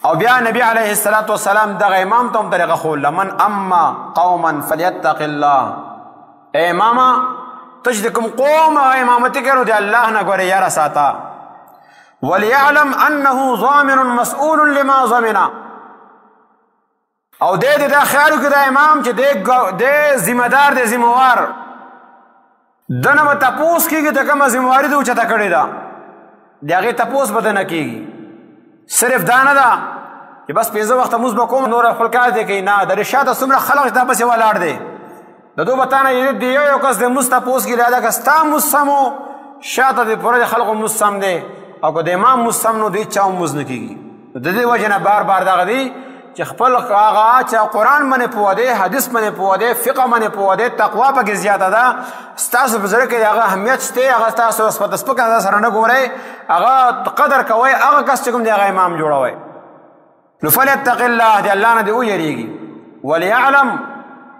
او بیا نبی علیه الصلاة والسلام دغه امام ته هم طریقه ښوول من اما قوما فلیتق الله. ای اماما ته چې د کوم قوم امامتي کوي نو د الله نه ګورې یاره ساته. وليعلم انه ضامن مسؤول لما ضمن. او دې دا خیال وکړي دا امام چې دې ذمہ دار دی ذمہوار دنه به تپوس کېږي د کومه ذمہواري دې اوچته کړې ده د هغې تپوس به نه کېږي. صرف دا نه ده چې بس پنځه وخته مونځ به کوم نور خپل کار دی کوي نه د رشاته څومره خلق دا پسې ولاړ دی د دو به تا نه د یو کس د مونځ تپوس کېږي دا که ستا مونځ سم و شاته د پوره د خلقو مونځ سم دی او که د امام مونځ سم نو د هېچا هم مونځ نه کېږي. د دې وجې نه بار بار دغه دی چې خپل هغه چې قرآن باندې پوه دی حدیث باندې پوه دی فقه باندې پوه دی تقوا پکې زیاته ده ستاسو په زړه کې د هغه اهمیت شته هغه ستاسو سپک نظر سره نه ګورئ هغه قدر کوئ هغه کس چې کوم دی هغه امام جوړوئ. نو فلیتق الله د الله نه دې ویریږي. وليعلم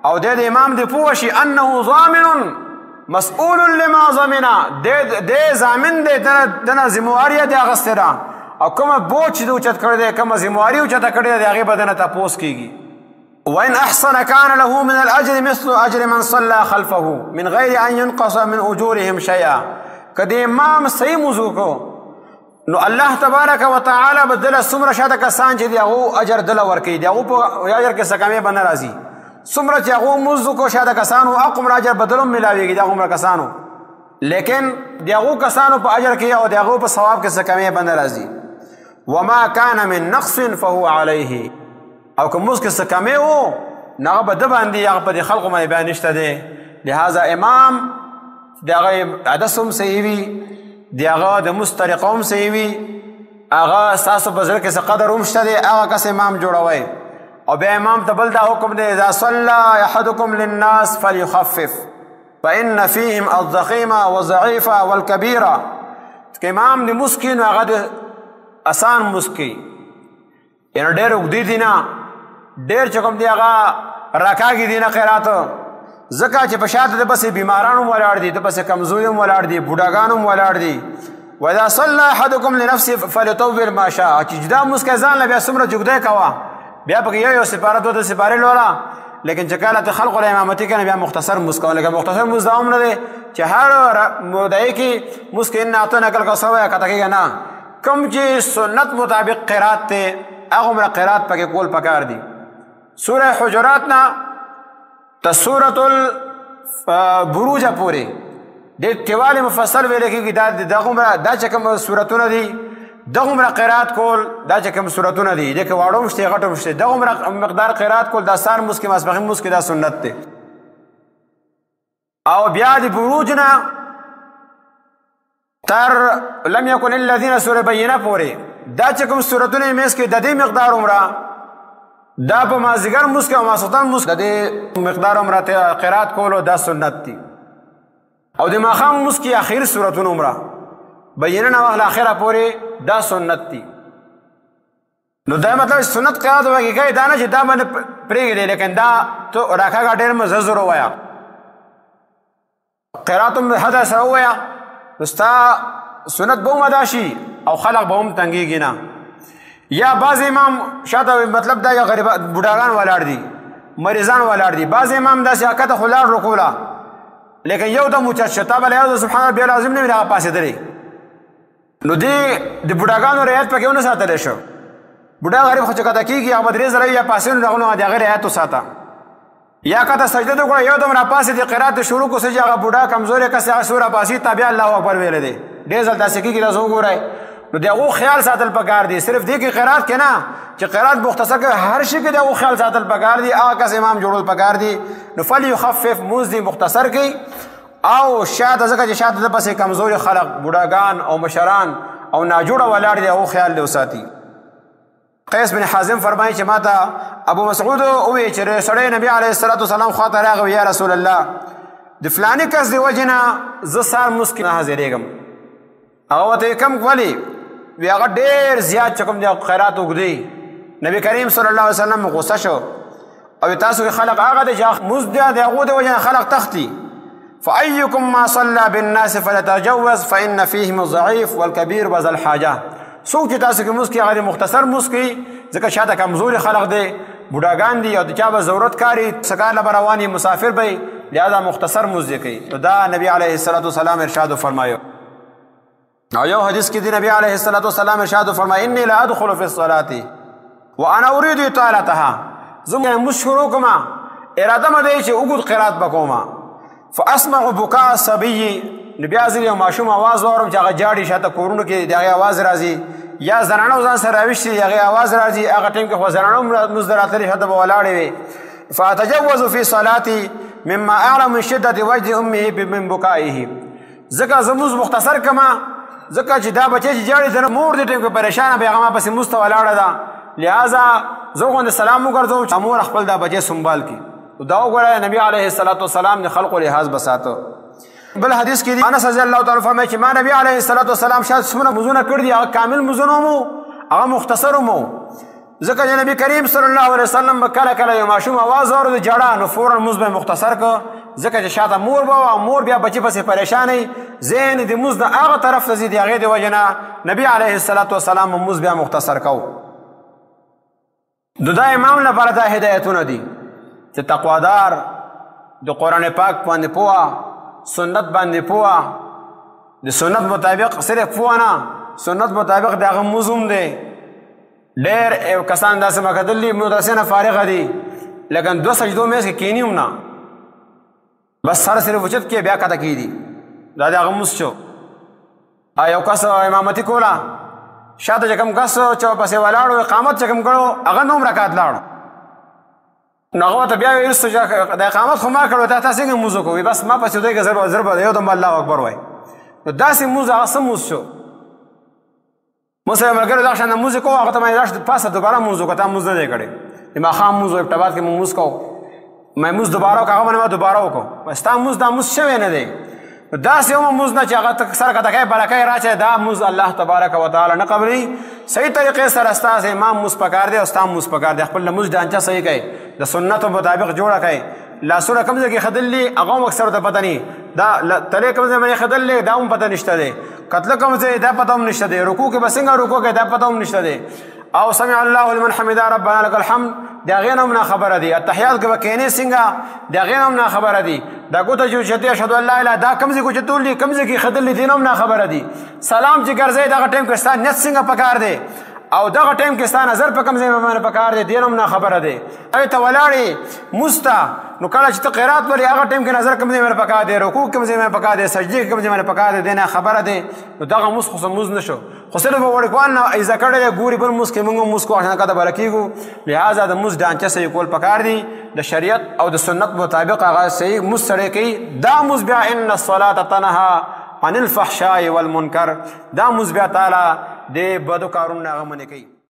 او د امام دې پوه شي انه ضامن مسؤول لما ضمن دې ضامن دی دنه ذمہواري دې اخیستې ده او کومه بوج چې د اوچت کړی دی کومه ذمہواري اوچته کړې ده د هغې به دنه تپوس کېږي. وإن أحسن كان له من الأجر مثل أجر من صلى خلفه من غير أن ينقص من أجورهم شيئا. که د امام صحیح موضوع کو نو الله تبارک وتعالی به دله څومره شاته کسان چې د هغو اجر دله ورکوي د هغو په اجر کې څه کمې به نه راځي څومره چې هغو موضوع کو شاته کسانو هغومره اجر به دله هم میلاویږي د هغومره کسانو لیکن د هغو کسانو په اجر کې او د هغو په ثواب کې څه کمې به نه راځي. وما كان من نقص فهو عليه. او که موږ کې څه کمې و نو هغه به ده باندې هغه په دې خلقو باندې بیا نشته دی. لهذا امام د هغه حدث هم صحیح وي د هغه د مونځ طریقه هم صحیح وي هغه ستاسو په زړه کې څه قدر هم شته دی هغه کس امام جوړوئ. او بیا امام ته بل دا حکم دی اذا صلى احدكم للناس فليخفف فإن فيهم الضخيم والضعيف والكبير. که امام د مونځ کوي نو هغه د آسان مونځ کوي یعنې ډېر اوږدې دي نه ډېر چې کوم دی هغه راکاږي دي نه قرات ځکه چې په شاته د پسې بیماران هم ولاړ دي د پسې کمزوري هم ولاړ دي بوډاګان هم ولاړ دي. واذا صلى احدكم لنفسه فليطول ما شاء. چې جدا مونځ کوې ځان له بیا څومره جګدی کوه بیا پکې یو سپاره دوه سپارې لوله لیکن چې کله ته خلقو له امامتي کوې بیا مختصر مونځ کوه. لکه مختصر مونځ دا هم نه دی چې هر مودعي کې مونځ کې ان اعطیناک الکوثر وایه کته کېږي نه کوم چې سنت مطابق قرات ته هغومره قرات پکې کول پکار دي. سوره حجرات نه ته سورة البروج پورې ډېر تیوالی مفصل ویل کېږي دا چې کوم سورتونه دي دغومره قرات کول دا چې کوم سورتونه دي دې کې واړه هم شته غټ هم شته دغومره مقدار قرات کول دا سهار مونځ کې ماسپښین مونځ کې دا سنت دی. او بیا د بروج نه تر لم یکن الذین سوره بینه پورې دا چې کوم سورتونه یې میس کې د دې مقدار عمره دا په مازدیګر مونځ کې او ماسخوتن مونځ د دې مقدار عمره قرات کولو دا سنت دي. او د ماښام مونځ کې اخر سورتونه عمره بینه نه واخله اخره پورې دا سنت دي. نو دا مطلب سنت قرات وکړي کوي دا نه چې دا باندې پرېږدي لیکن دا تو راکاږه ډېر مزه زر ووایه قرات هم حده سره ووایه نو ستا سنت به هم ادا شي او خلق به هم تنګېږي نه. یا بعض امام شاته مطلب دا یا غریبان بوډاګان ولاړ دي مریضان ولاړ دي بعض امام داسې حقیقت خو لاړ رکوله لیکن یو دم اوچت شو تا به له سبحان ربي العظیم نه وي هغه پاسېدلی نو دې د بوډاګانو رعایت پکې ونه ساتلی شو. بوډا غریب خو چې کته کېږي هغه به درې ځله یا پاسې نو راغلو د هغې رعایت وساته یا کته سجده دې وکړه یو دم راپاسې د قرات شروع کو سجه هغه بوډا کمزوری کس هغه سور راپاسي تابع الله اکبر ویلی دی ډېر ځل داسې کېږي تاسو وګورئ نو د هغو خیال ساتل پکار دي صرف دې کې قرات کې نه چې قرات مختصر کې هر شي کې د هغو خیال ساتل پکار دي هغه کس امام جوړول پکار دي. نو فلیخفف مونځ دې مختصر کوي او شاته ځکه چې شاته د پسې کمزوري خلق بوډاګان او مشران او ناجوړه ولاړ دي هغو خیال دې وساتي. قیس بن حازم فرمایي چې ماته ابو مسعود ووایي چې سړی نبي علیه الصلاة والسلام خواته راغی یا رسول الله د فلاني کس د وجې نه زه سهار مونځ کې نه حاضرېږم. هغه ورته کم ولې وی هغه ډېر زیات چې کوم دی خیرات اوږدوي. نبي کریم صلی الله علیه وسلم غصه شو او تاسو کې خلق هغه دی چې مونځ دی د هغو د وجې نه خلق تختی. فأيكم ما صلى بالناس فليتجوز فإن فيهم الضعيف والكبير وذا الحاجة. څوک چې تاسو کې مونځ کوي هغه مختصر مونځ کوي ځکه شاته کمزوري خلق دی بوډاګان دي او د چا به ضرورت کاري څه کار له به روان مسافر به لہذا مختصر مونځ کوي. نو دا نبی علیه السلام ارشاد فرمایو. او یو حدیث کې دی نبی علیه السلام ارشاد فرمایي انی لا ادخل فی الصلاة وانا اريد اطالتها. زه مونځ شروع کوم اراده مې دی چې اوږد قرات به کوم فاسمع بکاء الصبي نو بیا زه یو ماشوم اواز واورم چې هغه جاړي شاته کورونو کې د هغې اواز راځي یا زنانه ځان سره راویښتي د هغې اواز راځي هغه ټایم کې خو زنانه هم لمونځ ته راتللې شاته به ولاړې وي. فاتجوز فی صلاتي مما اعلم من شدة وجد امه من بکائه. ځکه زه مونځ مختصر کړم ځکه چې دا بچی چې جاړي ته مور دې ټایم کې پریشانه بیا هغه ما پسې مونځ ته ولاړه ده لہذا زه غوندې سلام وګرځوم چې مور خپل دا بچی سنبال کړي. دا وګوره نبی علیه السلام د خلقو لحاظ بساته. بل حدیث کې انس رضی الله تعالی فرمایي چې ما نبی علیه السلام شاید څومره مونځونه کړي دي هغه کامل مونځونه مو هغه مختصر مو ځکه چې نبی کریم صلی الله علیه وسلم به کله کله یو ماشوم اواز اوري د جاړه نو فورا مونځ به مختصر کړ ځکه چې شاته مور به او مور بیا بچي پسې پریشانې ذهن د مونځ د هغه طرف ته ځي د هغې د وجې نه نبی علیه السلام مونځ بیا مختصر کو. د دا امام لپاره دا هدایتونه دي چې تقوادار د قرآن پاک باندې پوهه سنت باندې پوهه د سنت مطابق صرف پوهه نه سنت مطابق د هغه مونځ هم دی. ډېر کسان داسې ما کتلي مدرسې نه فارغه دي لیکن 2 سجدو میز کې کینی هم نه بس سر صرف اوچت کې بیا کته کیدي دا د هغه مونځ شو. یو کس امامتي کوله شاته چې کوم کس چې پسې ولاړو اقامت چې کوم کړو هغه 9 رکعات لاړو نو هغه ته بیا ویل چې د اقامت خو ما کړو ته تاسو څنګه مونځ کوئ بس ما پسې دوی کې ضرب یو دم الله اکبر وایي نو داسې مونځ هغه څه مونځ شو. مو ملګرو دا شان مونځ کوو هغه ته مې راشه پاسه دوباره مونځ وکړه تا مونځ نه دی کړی د ماښام مونځ ابتباد کې مونځ کوو مې مونځ دوباره وکړه هغه باندې ما دوباره وکړو ستا مونځ دا مونځ شوی نه دی داسې یو مونځ نه چې هغه سر کته کوي بلکې راچی دا مونځ الله تبارک وتعالی نه قبلوي. صحیح طریقې سره ستاسې امام مونځ پکار دی او ستا مونځ پکار دی خپل مونځ ډانچه صحیح کوي د سنتو مطابق جوړه کوي. لاسونه کوم ځای کې ښدلي هغه هم اکثرو ته پته نه دا تلې کوم ځای باندې ښدلي دا هم پته نشته دی کتله کوم ځای دا پته هم نشته دی رکوع کې به څنګه رکوع کوي دا پته هم نشته دی او سمع الله لمن حمده ربنا لك الحمد د هغې نه هم نه خبره دي اتحیات کې به کښېنې څنګه د هغې نه هم نه خبره دي دا ګوته چې اوچتې اشهد ان لا اله دا کوم ځای کې اوچتول دي کوم ځای کې ښدل دي نه هم نه خبره دي. سلام چې ګرځئ دغه ټایم کې ستا نیت څنګه پکار دی او دغه ټایم کې ستا نظر په کوم ځای باندې پکار دی دې نه هم نه خبره دی. هغې ته ولاړې مونځ ته نو کله چې ته قرات ولې هغه ټایم کې نظر کوم ځای باندې پکار دی رکوع کوم ځای باندې پکار دی سجدې کې کوم ځای باندې پکار دی دې نه خبره دی نو دغه مونځ خو مونځ نه شو خو صرف به وړکوان نه ایزه کړی دی ګوري بل مونځ کې مونږ هم مونځ کوو احسنکته بله کېږو لہذا د مونځ ډانچه صحیح کول پکار دی د شریعت او د سنت مطابق هغه صحیح مونځ سړی کوي. دا مونځ بیا ان الصلاة تنهى عن الفحشاء والمنکر دا مونځ بیا تعالی د بدو کارونو نه هغه منې کوي.